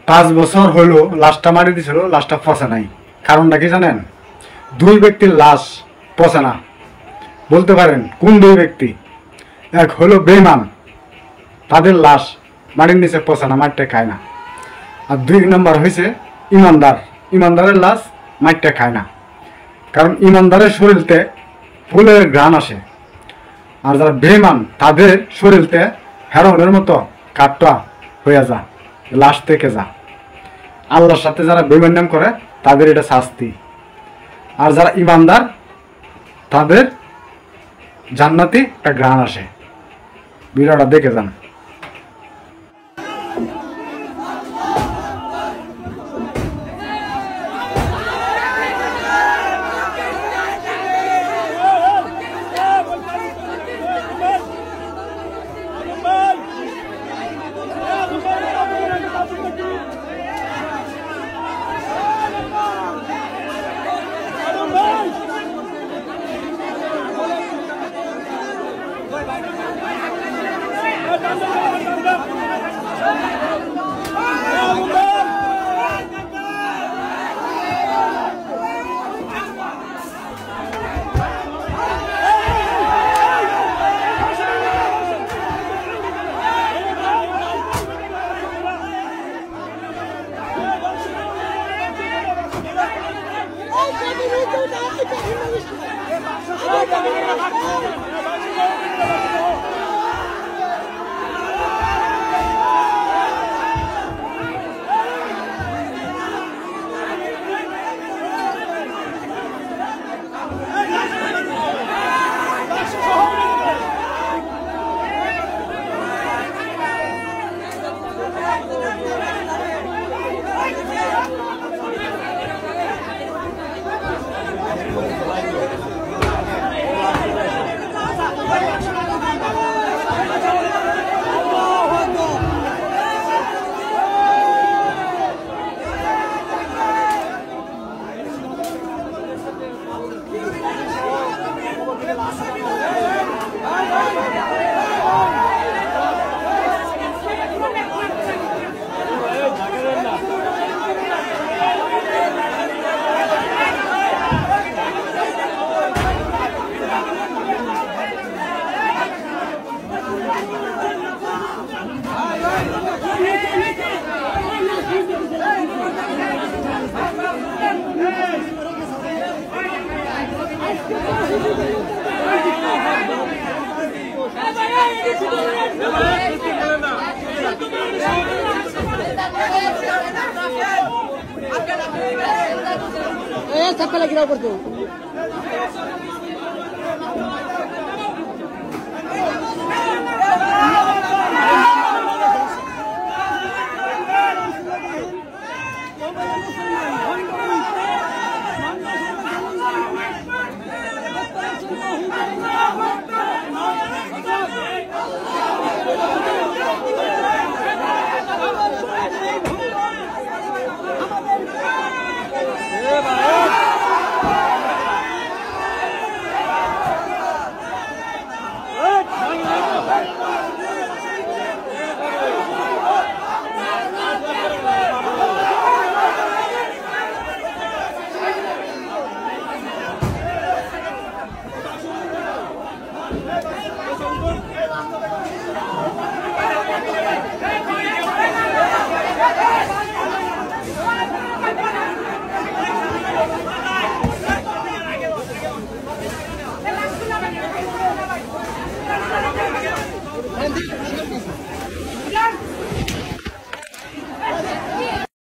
5 বছর হলো লাশটা মারি দিছিল, লাশটা পচে নাই। কারণটা কি জানেন? 2 ব্যক্তির লাশ পচে না। বলতে পারেন কোন 2 ব্যক্তি? এক হলো বেঈমান, তাদের লাশ মাটির নিচে পচে না, মাটিতে খায় না। আর 2 নম্বর হয়েছে ইমানদার, ইমানদারের লাশ মাটিতে খায় না। কারণ ইমানদারের শরীরতে ফুলের ঘ্রাণ আসে, আর যারা বেঈমান তাদের শরীরতে হেরোনের মতো কাটটা হয়ে যা, লাশ থেকে যা। আল্লাহর সাথে যারা বেঈমানি করে তাদের এটা শাস্তি। আর যারা ইমানদার তাদের জান্নাতি একটা ঘ্রাণ আসে। ভিডিওটা দেখে যান। सबका लग रहा ऊपर को